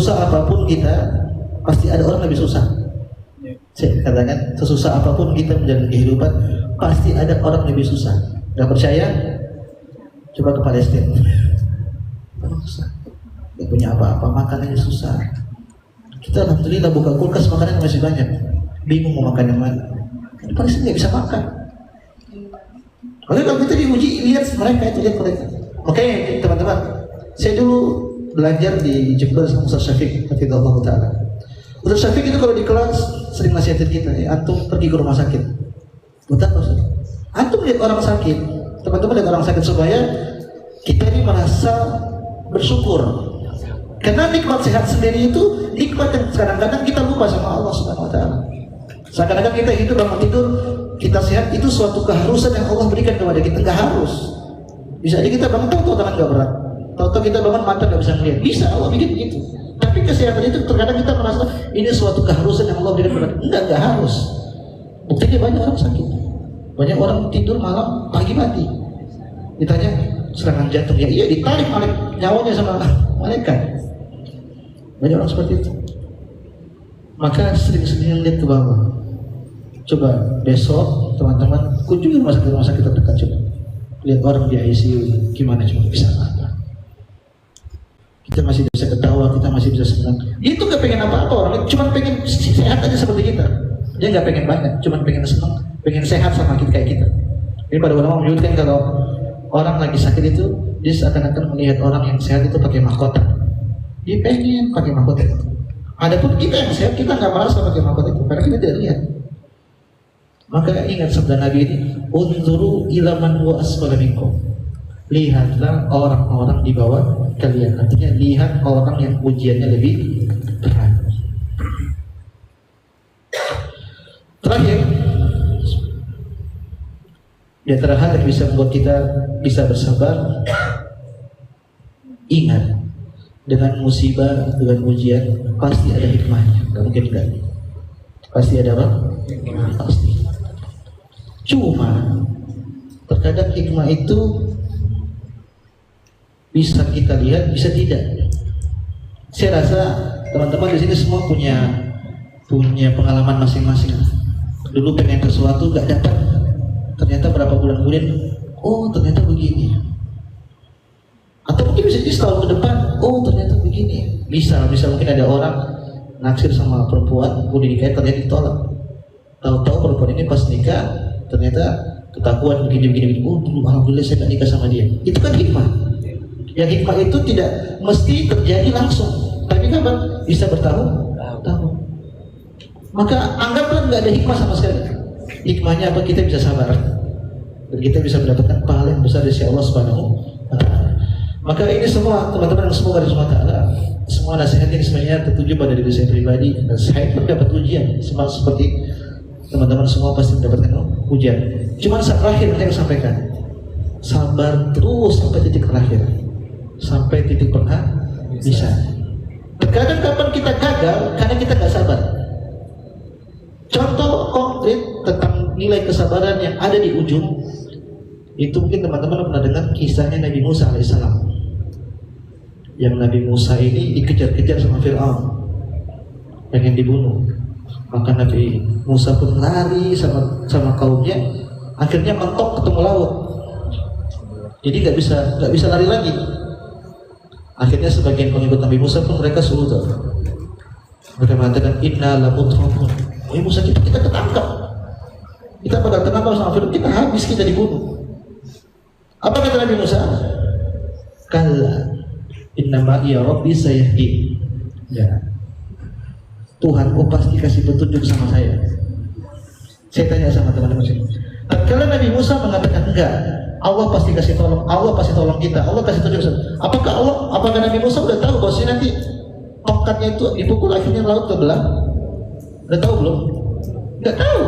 sesusah apapun kita, pasti ada orang lebih susah. Saya katakan, sesusah apapun kita menjalani kehidupan, pasti ada orang lebih susah. Gak percaya? Coba ke Palestina. Orang susah, gak punya apa-apa, makanannya susah. Kita alhamdulillah buka kulkas, makanan masih banyak. Bingung mau makan yang mana. Di Palestina gak bisa makan. Oleh kalau kita diuji, lihat mereka itu, lihat mereka. Oke, teman-teman, saya dulu belajar di Jember sama Ustaz Syafiq, hafizahullah ta'ala. Ustaz Syafiq itu kalau di kelas sering nasihatin kita, antum pergi ke rumah sakit. Buat apa Ustaz? Antum lihat orang sakit, teman-teman lihat orang sakit supaya kita ini merasa bersyukur. Karena nikmat sehat sendiri itu nikmat yang kadang-kadang kita lupa sama Allah Subhanahu wa taala. Kadang-kadang kita hidup bangun tidur, kita sehat, itu suatu keharusan yang Allah berikan kepada kita. Enggak harus. Bisa aja kita bangun tahu tangan enggak berat. Tahu kita bangun mata enggak bisa melihat. Bisa Allah bikin begitu. Tapi kesehatan itu terkadang kita merasa ini suatu keharusan yang Allah berikan kepada kita. Enggak harus. Buktinya banyak orang sakit. Banyak orang tidur malam, pagi mati. Ditanya serangan jantung, ya iya ditarik nyawanya sama malaikat. Banyak orang seperti itu. Maka sering-sering lihat ke bawah. Coba besok teman-teman kunjungi rumah sakit terdekat, coba lihat orang di ICU gimana, coba bisa apa? Kita masih bisa ketawa, kita masih bisa senang. Itu gak pengen apa-apa orang, cuma pengen sehat aja seperti kita. Dia gak pengen banyak, cuma pengen senang, pengen sehat sama kita kayak kita. Jadi pada ulama menyebutkan kalau orang lagi sakit itu dia seakan-akan melihat orang yang sehat itu pakai mahkota. Dia pengen pakai mahkota itu. Adapun kita yang sehat, kita nggak merasa pakai mahkota itu karena kita tidak lihat. Maka ingat sabda Nabi ini, unzuru ila man huwa asfala minkum. Lihatlah orang-orang di bawah kalian. Artinya lihat orang yang ujiannya lebih berat. Terakhir, di antara hal yang bisa membuat kita bisa bersabar, ingat, dengan musibah, dengan ujian, pasti ada hikmahnya. Gak mungkin enggak. Pasti ada apa? Pasti. Cuma terkadang hikmah itu bisa kita lihat, bisa tidak. Saya rasa teman-teman di sini semua punya pengalaman masing-masing. Dulu pengen sesuatu gak dapat, ternyata berapa bulan kemudian, oh ternyata begini. Atau mungkin bisa jadi setahun ke depan, oh ternyata begini. Bisa mungkin ada orang naksir sama perempuan, udah nikahin ternyata ditolak. Tahu-tahu perempuan ini pas nikah ternyata ketahuan begini. Oh alhamdulillah saya gak nikah sama dia. Itu kan hikmah. Yang hikmah itu tidak mesti terjadi langsung, tapi kapan? Bisa bertahun-tahun. Maka anggaplah nggak ada hikmah sama sekali. Hikmahnya apa? Kita bisa sabar dan kita bisa mendapatkan pahala yang besar dari Allah Subhanahu wa taala. Maka ini semua teman-teman yang semoga dari Allah, semua nasihat ini sebenarnya tertuju pada diri saya pribadi. Dan saya pun dapat ujian, sama seperti teman-teman semua pasti mendapatkan ujian. Cuma saat terakhir saya sampaikan, sabar terus sampai titik terakhir, sampai titik bisa. Terkadang kapan kita gagal karena kita nggak sabar. Contoh konkret tentang nilai kesabaran yang ada di ujung itu mungkin teman-teman pernah dengar kisahnya Nabi Musa alaihissalam. Yang Nabi Musa ini dikejar-kejar sama Fir'aun, pengen dibunuh. Maka Nabi Musa pun lari sama kaumnya, akhirnya mentok ketemu laut. Jadi nggak bisa lari lagi. Akhirnya sebagian pengikut Nabi Musa pun mereka suudon. Mereka mengatakan inna lamudrakun. Wahai Musa, kita ketangkap. Kita pada ketangkap sama Fir'aun, kita habis, kita dibunuh. Apa kata Nabi Musa? Kalla innama ya Rabbi sayahdi. Ya. Tuhanku pasti kasih petunjuk sama saya. Saya tanya sama teman-teman saya. Tatkala Nabi Musa mengatakan enggak, Allah pasti kasih tolong, Allah pasti tolong kita, Allah kasih tunjuk. Apakah Nabi Musa udah tahu bahwa nanti tongkatnya itu dipukul akhirnya laut terbelah? Udah tahu belum? Enggak tahu.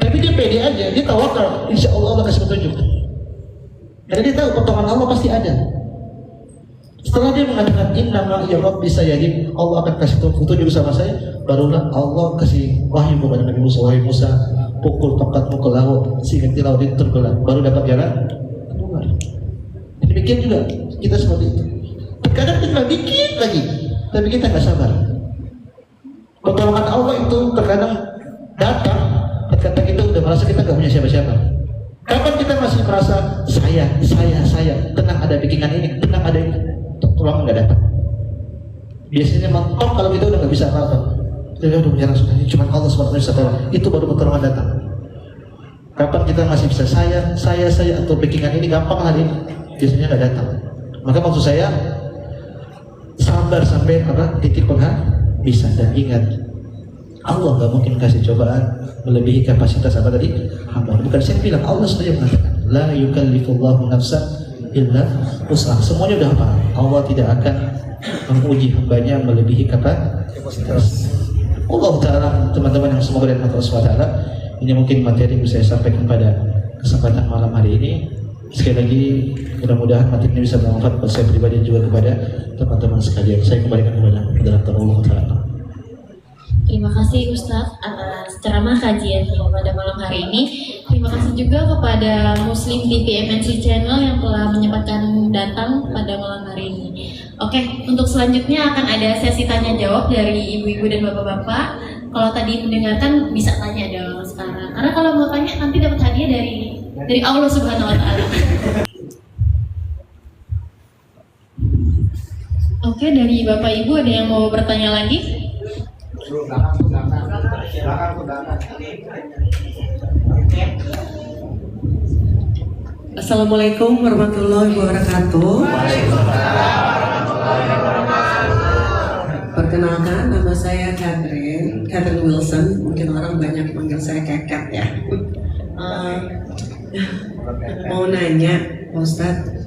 Tapi dia pede aja, dia tawakal, insya Allah kasih petunjuk. Karena dia tahu pertolongan Allah pasti ada. Setelah dia mengatakan innama ya Rabbi sayahdi, Allah akan kasih petunjuk sama saya, barulah Allah kasih wahyu kepada Nabi Musa, wahai Musa, pukul tongkatmu ke laut sehingga di laut itu terbelah, baru dapat jalan keluar. Demikian juga kita seperti itu. Terkadang tinggal dikit lagi, tapi kita nggak sabar. Pertolongan Allah itu terkadang datang ketika kita udah merasa kita nggak punya siapa-siapa. Kapan kita masih merasa saya, tenang ada bikinan ini, tenang ada ini, pertolongan nggak datang. Biasanya mentok kalau kita udah nggak bisa apa-apa. Kita udah menyerah sudah, cuma Allah SWT itu baru pertolongan datang. Kapan kita masih bisa saya atau bikinan ini gampang hari ini, biasanya nggak datang. Maka maksud saya sabar sampai titik bisa. Dan ingat, Allah nggak mungkin kasih cobaan melebihi kapasitas apa tadi hamba. Bukan saya bilang, Allah sendiri mengatakan la yukallifullahu nafsan illa wus'aha. Semuanya udah apa? Allah tidak akan menguji hambanya melebihi kapasitas. Allah Ta'ala, teman-teman yang semoga dari Allah SWT, ini mungkin materi yang saya sampaikan pada kesempatan malam hari ini. Sekali lagi mudah-mudahan materi ini bisa bermanfaat buat saya pribadi dan juga kepada teman-teman sekalian. Saya kembalikan kepada Allah Ta'ala. Terima kasih Ustadz atas ceramah kajian pada malam hari ini. Terima kasih juga kepada Muslim TV MNC Channel yang telah menyempatkan datang pada malam hari ini. Oke, untuk selanjutnya akan ada sesi tanya jawab dari ibu-ibu dan bapak-bapak. Kalau tadi mendengarkan bisa tanya dong sekarang. Karena kalau mau tanya nanti dapat hadiah dari Allah Subhanahu Wa Taala. Oke, dari bapak ibu ada yang mau bertanya lagi? Assalamualaikum warahmatullahi wabarakatuh. Perkenalkan, nama saya Catherine Wilson. Mungkin orang banyak manggil saya Keket ya. Mau nanya, Pak Ustadz,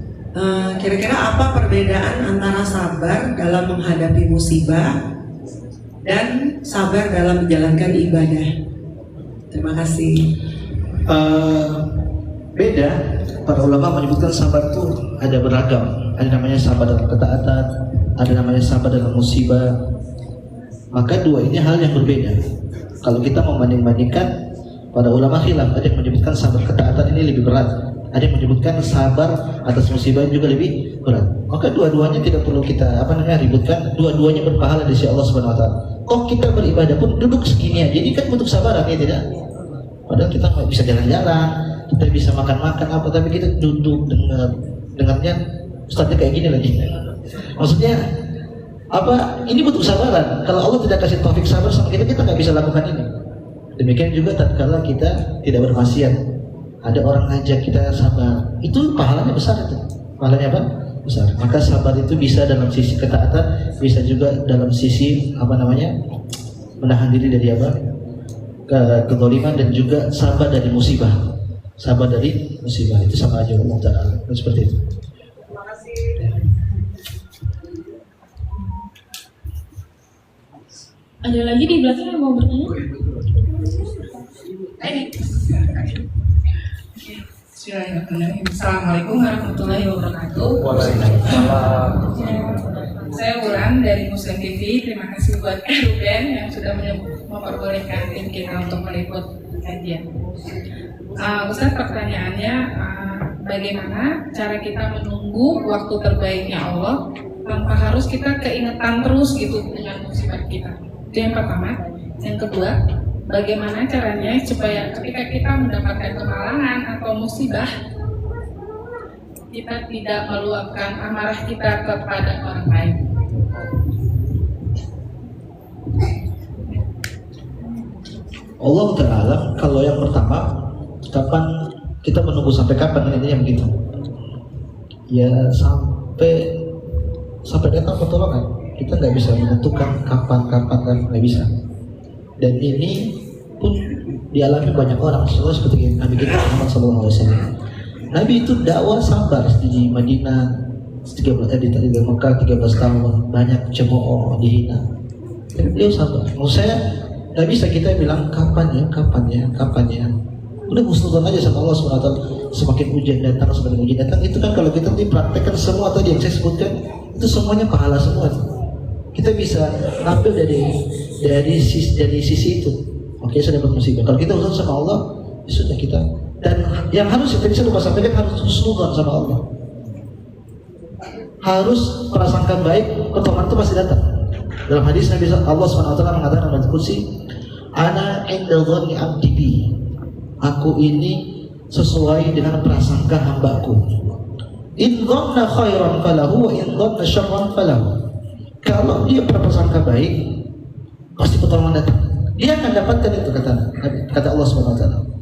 kira-kira apa perbedaan antara sabar dalam menghadapi musibah dan sabar dalam menjalankan ibadah? Terima kasih. Beda. Para ulama menyebutkan sabar itu ada beragam. Ada namanya sabar dalam ketaatan, ada namanya sabar dalam musibah. Maka dua ini hal yang berbeda. Kalau kita membanding-bandingkan, para ulama khilaf. Ada yang menyebutkan sabar ketaatan ini lebih berat, ada yang menyebutkan sabar atas musibah juga lebih berat. Maka dua-duanya tidak perlu kita ributkan. Dua-duanya berpahala di sisi Allah Subhanahu Wa Taala. Oh, kita beribadah pun duduk segini aja, jadi kan butuh sabaran ya tidak? Padahal kita nggak bisa jalan-jalan, kita bisa makan-makan apa, tapi kita duduk dengarnya ustadznya kayak gini lagi. Maksudnya apa? Ini butuh sabaran. Kalau Allah tidak kasih taufik sabar sama kita nggak bisa lakukan ini. Demikian juga tatkala kita tidak bermaksiat, ada orang ngajak kita sabar, itu pahalanya besar itu. Pahalanya apa? Besar. Maka sabar itu bisa dalam sisi ketaatan, bisa juga dalam sisi menahan diri dari kezaliman, dan juga sabar dari musibah. Sabar dari musibah itu sama aja Allah Ta'ala. Seperti itu. Terima kasih. Ada lagi di belakang yang mau bertanya? Assalamualaikum warahmatullahi wabarakatuh. Saya Wulan dari Muslim TV. Terima kasih buat Ruben yang sudah memperbolehkan tim kita untuk meliput kajian. Ustaz, pertanyaannya, bagaimana cara kita menunggu waktu terbaiknya Allah tanpa harus kita keingetan terus gitu dengan musibah kita? Itu yang pertama. Yang kedua, bagaimana caranya supaya ketika kita mendapatkan kemalangan atau musibah, kita tidak meluapkan amarah kita kepada orang lain? Allah Ta'ala, kalau yang pertama, kapan kita menunggu sampai kapan, intinya begitu. Ya sampai datang pertolongan. Kita nggak bisa menentukan kapan nggak bisa. Dan ini pun dialami banyak orang, seperti Nabi kita Muhammad SAW. Nabi itu dakwah sabar di Madinah 13 di Mekah 13 tahun, banyak cemooh, dihina. Tapi beliau sabar. Menurut saya nggak bisa kita bilang kapan ya. Udah husnudzon aja sama Allah SWT. Semakin ujian datang, itu kan kalau kita dipraktekkan semua tadi yang saya sebutkan, itu semuanya pahala semua. Kita bisa ambil dari sisi itu. Oke, saya dapat musibah. Kalau kita urusan sama Allah, ya sudah kita. Dan yang harus tadi saya lupa sampaikan, harus husnudzon sama Allah. Harus prasangka baik, pertolongan itu pasti datang. Dalam hadis Nabi Allah SWT mengatakan dalam kursi, Ana inda dhanni abdi bi. Aku ini sesuai dengan prasangka hambaku. In dhanna khairan falahu wa in dhanna syarran falahu. Kalau dia berprasangka baik, pasti pertolongan datang. Dia akan dapatkan itu, kata Allah SWT.